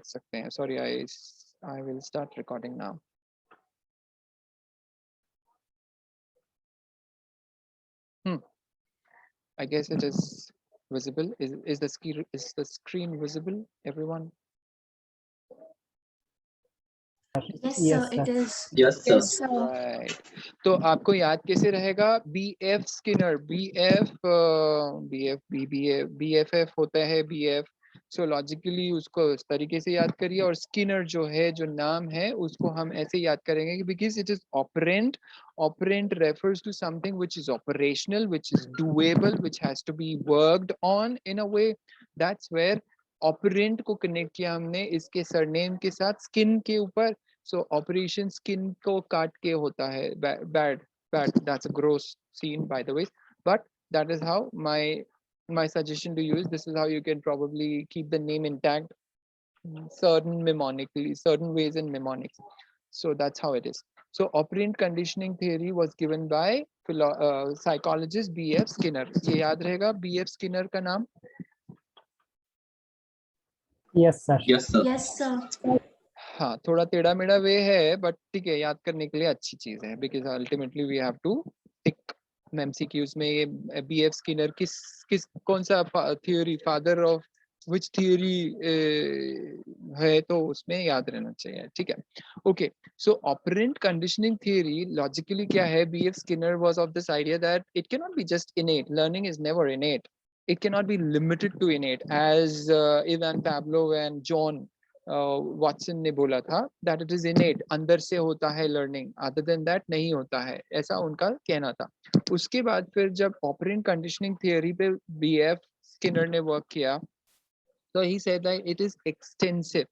सकते हैं. Sorry, I will start recording now. I guess it is visible. Is the screen visible, everyone? Yes, Yes, sir, it sir. is. Yes, sir. Yes, sir. Right. तो आपको याद कैसे रहेगा? BF Skinner, BFF होता है BF. So logically उसको इस तरीके से याद करिए, और स्किनर जो है, जो नाम है, उसको हम ऐसे याद करेंगे कि because it is operant. Operant refers to something which is operational, which is doable, which has to be worked on in a way. That's where operant को कनेक्ट किया हमने इसके सरनेम के साथ, स्किन के ऊपर. So operation skin को काट के होता है. Bad. That's a gross scene, by the way. But that is how my suggestion to you is, this is how you can probably keep the name intact, certain mnemonically, certain ways in mnemonics. So that's how it is. So operant conditioning theory was given by psychologist B.F. Skinner. ये याद रहेगा B.F. Skinner का नाम? Yes, sir. Yes, sir. Yes, sir. हाँ, थोड़ा टेढ़ा मेढ़ा वे है, बट ठीक है, याद करने के लिए अच्छी चीज है, because ultimately we have to tick MCQs में. ये बीएफ स्किनर किस कौन सा theory, father of which theory है, तो उसमें याद रहना चाहिए. ठीक है, okay. So operant conditioning theory logically क्या है? BF Skinner was of this idea that it can not be just innate. Learning is never innate. It cannot be limited to innate, as Ivan Pavlov and John Watson ने बोला था, that it is इनेट, अंदर से होता है learning, other than that नहीं होता है, ऐसा उनका कहना था. उसके बाद फिर जब ऑपरेंट कंडीशनिंग थियोरी पे बीएफ स्किनर ने वर्क किया, तो he said that it is extensive.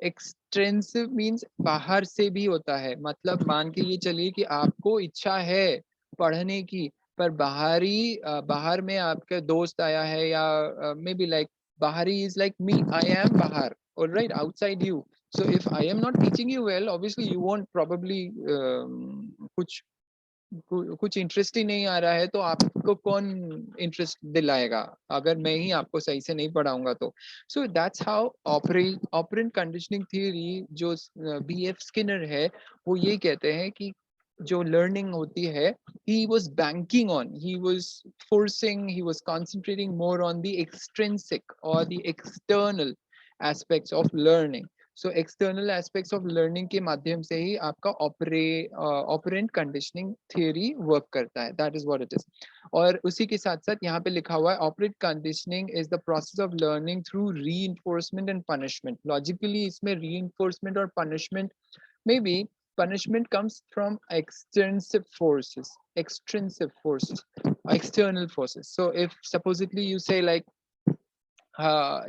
Extensive means बाहर से भी होता है. मतलब मान के ये चलिए कि आपको इच्छा है पढ़ने की, पर बाहर में आपके दोस्त आया है, या may be like Bahari is like me. I am Bahar, all right, outside you. So if I am not teaching you well, obviously you won't probably कुछ इंटरेस्ट ही नहीं आ रहा है, तो आपको कौन इंटरेस्ट दिलाएगा अगर मैं ही आपको सही से नहीं पढ़ाऊंगा तो. So that's how operand conditioning theory जो बीएफ स्किनर है, वो ये कहते हैं कि जो लर्निंग होती है, he was banking on, he was forcing, he was concentrating more on the extrinsic or the external aspects of learning. So external aspects of learning के माध्यम से ही आपका ऑपरेंट कंडीशनिंग थियरी वर्क करता है. That is what it is. और उसी के साथ साथ यहाँ पे लिखा हुआ है, operant conditioning is the process of learning through reinforcement and punishment. Logically इसमें रीइंफोर्समेंट और punishment, may be punishment comes from extrinsic forces, external forces. So if supposedly you say like,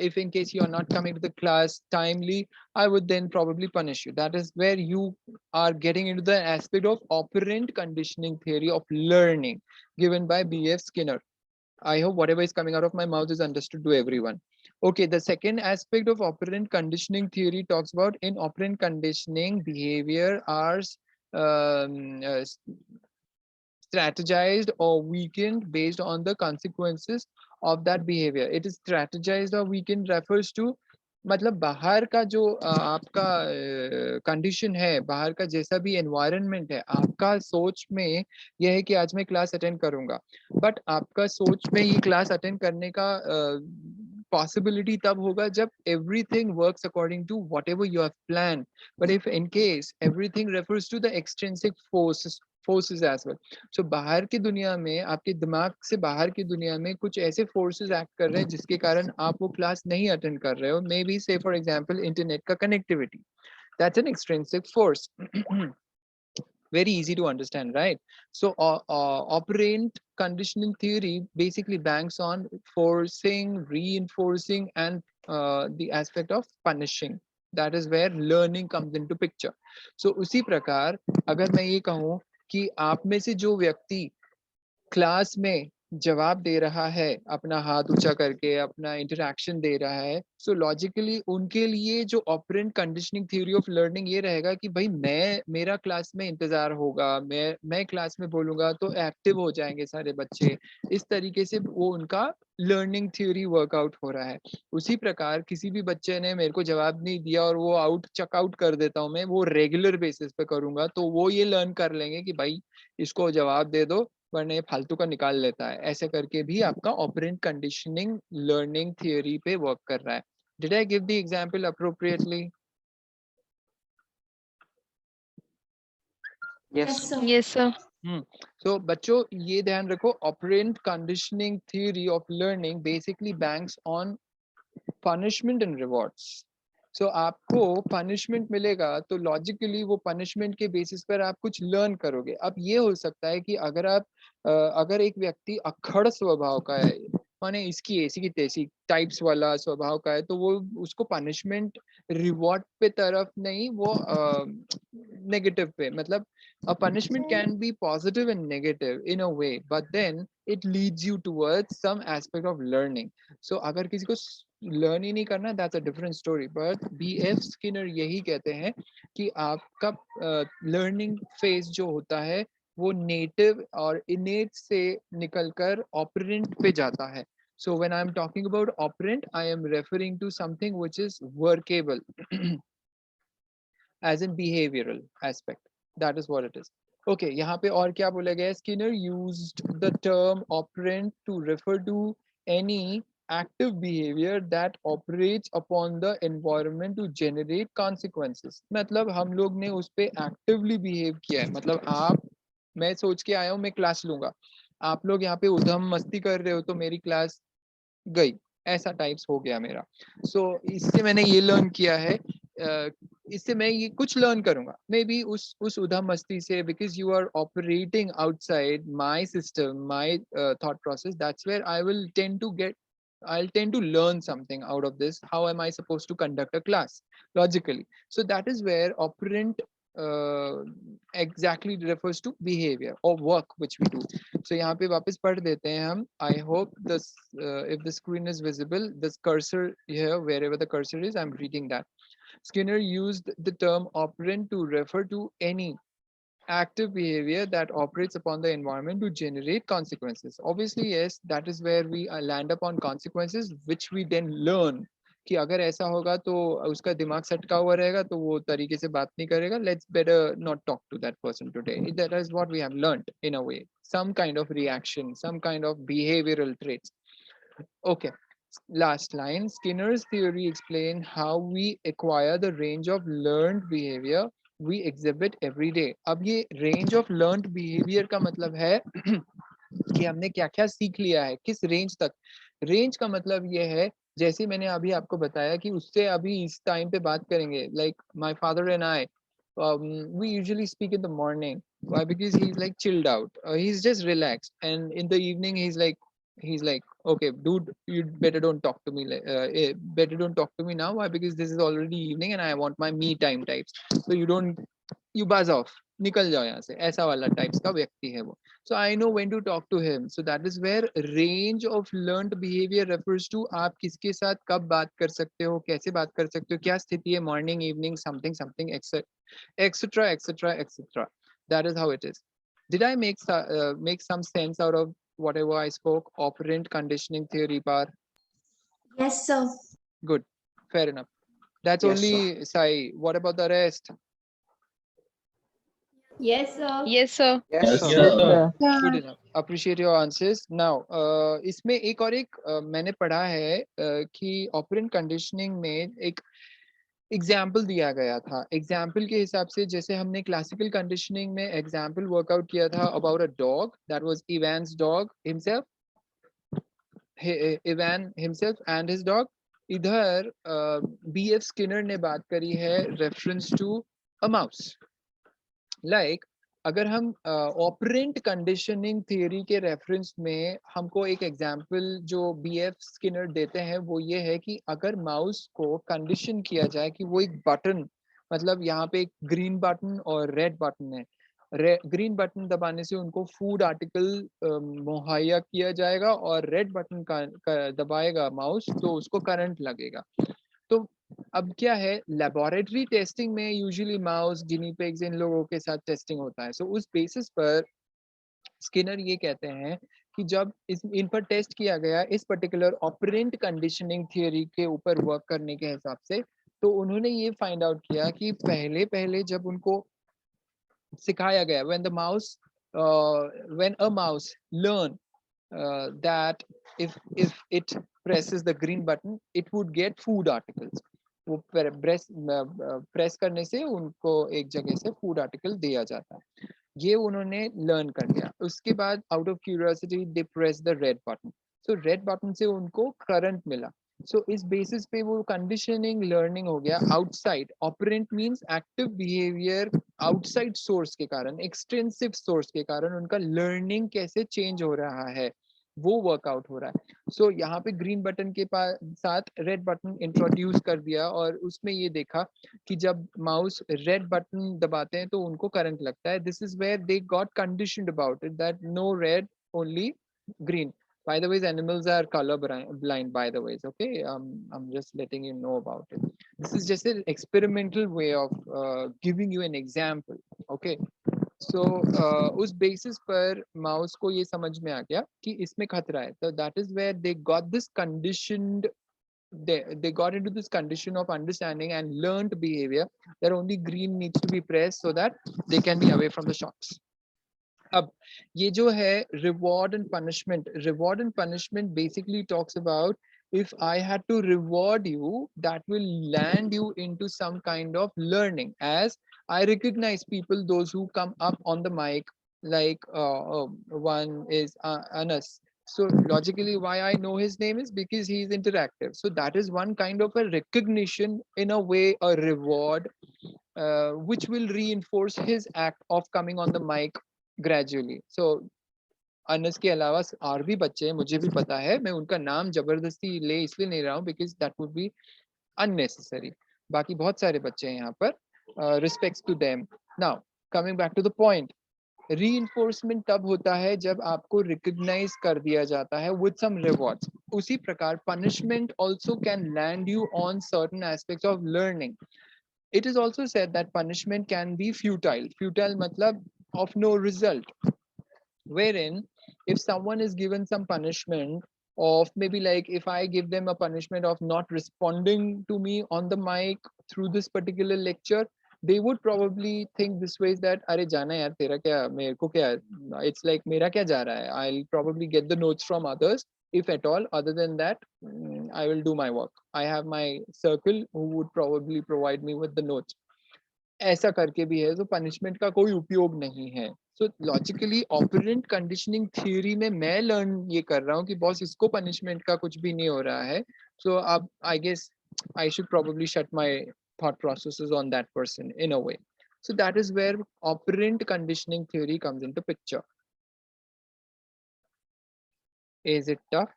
if in case you are not coming to the class timely, I would then probably punish you. That is where you are getting into the aspect of operant conditioning theory of learning given by B.F. Skinner. I hope whatever is coming out of my mouth is understood to everyone. Okay, the second aspect of operant conditioning theory talks about, in operant conditioning, behavior are strategized or weakened based on the consequences of that behavior. It is strategized or weakened refers to, मतलब बाहर का जो आपका condition है, बाहर का जैसा भी एनवायरनमेंट है, आपका सोच में यह है कि आज मैं क्लास अटेंड करूंगा, बट आपका सोच में ये क्लास अटेंड करने का पॉसिबिलिटी तब होगा जब everything works according to whatever you have planned. But if in case everything refers to the extrinsic forces as well, so बाहर की दुनिया में, आपके दिमाग से बाहर की दुनिया में कुछ ऐसे फोर्सेस एक्ट कर रहे हैं जिसके कारण आप वो क्लास नहीं अटेंड कर रहे हो. मे बी से फॉर एग्जांपल इंटरनेट का connectivity, that's an extrinsic force. Very easy to understand, right? So operant conditioning theory basically banks on forcing, reinforcing, and the aspect of punishing. That is where learning comes into picture. So उसी प्रकार अगर मैं ये कहूँ कि आप में से जो व्यक्ति क्लास में जवाब दे रहा है, अपना हाथ ऊंचा करके अपना इंटरेक्शन दे रहा है, सो लॉजिकली उनके लिए जो operand conditioning theory of learning ये रहेगा कि भाई मेरा क्लास में इंतजार होगा, मैं क्लास में बोलूंगा तो एक्टिव हो जाएंगे सारे बच्चे। इस तरीके से वो उनका लर्निंग थ्योरी वर्कआउट हो रहा है। उसी प्रकार किसी भी बच्चे ने मेरे को जवाब नहीं दिया और वो चेकआउट कर देता हूँ मैं, वो रेगुलर बेसिस पे करूंगा, तो वो ये लर्न कर लेंगे कि भाई इसको जवाब दे दो वरना ये फालतू का निकाल लेता है। ऐसे करके भी आपका ऑपरेंट कंडीशनिंग लर्निंग थियोरी पे वर्क कर रहा है। Did I give the example appropriately? Yes, sir. Yes, sir. तो बच्चों ये ध्यान रखो, operant conditioning theory of learning basically banks on punishment and rewards. So आपको पनिशमेंट मिलेगा तो लॉजिकली वो पनिशमेंट के बेसिस पर आप कुछ लर्न करोगे। अब ये हो सकता है कि अगर एक व्यक्ति अक्खड़ स्वभाव का है, माने इसकी ऐसी की तैसी टाइप्स वाला स्वभाव का है, तो वो उसको पनिशमेंट रिवॉर्ड पे तरफ नहीं, वो नेगेटिव पे, मतलब a punishment can be positive and negative in a way, but then it leads you towards some aspect of learning. So अगर किसी को लर्न ही नहीं करना, that's a different story, but BF Skinner यही कहते हैं कि आपका लर्निंग फेज जो होता है वो नेटिव और इनेट से निकलकर ऑपरेंट पे जाता है। So when I'm talking about operant, I am referring to something which is workable as in behavioral aspect. That is what it is. Okay, यहाँ पे और क्या बोला गया है? Skinner used the term operant to refer to any active behavior that operates upon the environment to generate consequences. मतलब हम लोग ने उस पे actively behave किया है, मतलब मैं सोच के आया हूँ मैं क्लास लूंगा, आप लोग यहाँ पे उधम मस्ती कर रहे हो तो मेरी क्लास गई, ऐसा टाइप्स हो गया मेरा। सो इससे मैंने ये लर्न किया है, इससे मैं ये कुछ लर्न करूंगा मे बी उस उधम मस्ती से, because you are operating outside my system, my thought process, that's where I will tend to get, I'll tend to learn something out of this. How am I supposed to conduct a class logically? So that is where operant exactly refers to behavior or work which we do. So यहाँ पे वापस पढ़ देते हैं हम. I hope this if the screen is visible, this cursor here, wherever the cursor is, I'm reading that. Skinner used the term operant to refer to any active behavior that operates upon the environment to generate consequences. Obviously, yes, that is where we land upon consequences, which we then learn कि अगर ऐसा होगा तो उसका दिमाग सटका हुआ रहेगा तो वो तरीके से बात नहीं करेगा. Let's better not talk to that person today. That is what we have learned in a way. Some kind of reaction, some kind of behavioral traits. Okay. Last line. Skinner's theory explain how we acquire the range of learned behavior we exhibit every day. अब ये range of learned behavior का मतलब है कि हमने क्या क्या सीख लिया है, किस रेंज तक. रेंज का मतलब ये है, जैसे मैंने अभी आपको बताया कि उससे अभी इस टाइम पे बात करेंगे, like my father and I, we usually speak in the morning. Why? Because he's like chilled out, he's just relaxed, and in the evening he's like okay dude, you better don't talk to me, better don't talk to me now. Why? Because this is already evening and I want my me time types, so you buzz off, निकल जाओ यहाँ से, ऐसा वाला types का व्यक्ति है वो. So I know when to talk to him. So that is where range of learned behavior refers to आप किसके साथ कब बात कर सकते हो, कैसे बात कर सकते हो, क्या स्थिति है, morning evening something something etc etc etc. That is how it is. Did I make some sense out of whatever I spoke? Operant conditioning theory bar. Yes, sir. Good, fair enough. That's Yes, only Sai. What about the rest? Yes, sir. Yes, sir. Yes, sir. Yes, sir. Good enough. Appreciate your answers. Now, इसमें एक और एक मैंने पढ़ा है कि operant conditioning में एक एग्जाम्पल दिया गया था. एग्जाम्पल के हिसाब से जैसे हमने क्लासिकल कंडीशनिंग में एग्जाम्पल वर्कआउट किया था about a dog, that was Ivan's dog himself, Ivan himself and his dog. इधर बीएफ स्किनर ने बात करी है reference to a mouse. Like अगर हम ऑपरेंट कंडीशनिंग थियरी के रेफरेंस में हमको एक एग्जांपल जो बीएफ स्किनर देते हैं वो ये है कि अगर माउस को कंडीशन किया जाए कि वो एक बटन, मतलब यहाँ पे एक ग्रीन बटन और रेड बटन है, ग्रीन बटन दबाने से उनको फूड आर्टिकल मुहैया किया जाएगा और रेड बटन का दबाएगा माउस तो उसको करंट लगेगा। तो अब क्या है, लेबोरेटरी टेस्टिंग में यूजुअली माउस, गिनी पिग्स, इन लोगों के साथ टेस्टिंग होता है। सो उस बेसिस पर स्किनर ये कहते हैं कि जब इन पर टेस्ट किया गया इस पर्टिकुलर ऑपरेंट कंडीशनिंग थियोरी के ऊपर वर्क करने के हिसाब से, तो उन्होंने ये फाइंड आउट किया कि पहले पहले जब उनको सिखाया गया, when a mouse learn that if it presses the green button it would get food articles, वो प्रेस करने से उनको एक जगह से फूड आर्टिकल दिया जाता है। ये उन्होंने लर्न कर लिया। उसके बाद out of curiosity they press the red button, so red button से उनको करंट मिला। सो इस बेसिस पे वो कंडीशनिंग लर्निंग हो गया outside. Operant means active behaviour outside source के कारण, एक्सटेंसिव सोर्स के कारण उनका लर्निंग कैसे चेंज हो रहा है वो वर्कआउट हो रहा है। सो यहाँ पे ग्रीन बटन के साथ रेड बटन इंट्रोड्यूस कर दिया और उसमें ये देखा कि जब माउस रेड बटन दबाते हैं तो उनको करंट लगता है। This is where they got conditioned about it that no red only green. By the way, animals are color blind, by the way, okay? I'm just letting you know about it. This is just an experimental way of giving you an example, okay? So उस basis पर mouse को ये समझ में आ गया कि इसमें खतरा है, so that is where they got this conditioned, they got into this condition of understanding and learned behavior that only green needs to be pressed so that they can be away from the shocks. अब ये जो है reward and punishment basically talks about if I had to reward you, that will land you into some kind of learning. As I recognize people, those who come up on the mic, like one is Anas. So logically, why I know his name is because he is interactive. So that is one kind of a recognition, in a way, a reward, which will reinforce his act of coming on the mic gradually. So Anas के अलावा और भी बच्चे हैं, मुझे भी पता है, मैं उनका नाम जबरदस्ती ले इसलिए नहीं रहा हूँ because that would be unnecessary. बाकी बहुत सारे बच्चे हैं यहाँ पर, respects to them. Now coming back to the point, reinforcement तब होता है जब आपको रिकॉग्नाइज कर दिया जाता है विद सम रिवॉर्ड्स। उसी प्रकार punishment also can land you on certain aspects of learning. It is also said that punishment can be futile. Futile matlab of no result. Wherein, if someone is given some punishment of maybe like if I give them a punishment of not responding to me on the mic through this particular lecture, they would probably think this way that अरे जाना यार तेरा क्या मेरे को क्या, it's like मेरा क्या जा रहा है, I'll probably get the notes from others if at all. Other than that, I will do my work. I have my circle who would probably provide me with the notes. ऐसा करके भी है, तो पनिशमेंट का कोई उपयोग नहीं है। So logically operand conditioning theory में मैं लर्न ये कर रहा हूँ कि बॉस इसको पनिशमेंट का कुछ भी नहीं हो रहा है। सो अब I guess I should probably shut my thought processes on that person in a way. So that is where operant conditioning theory comes into picture. Is it tough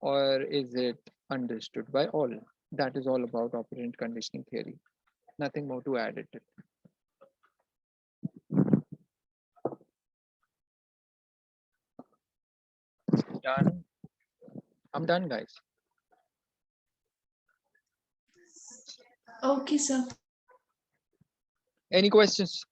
or is it understood by all? That is all about operant conditioning theory. Nothing more to add it. Done. I'm done, guys. Okay, sir. Any questions?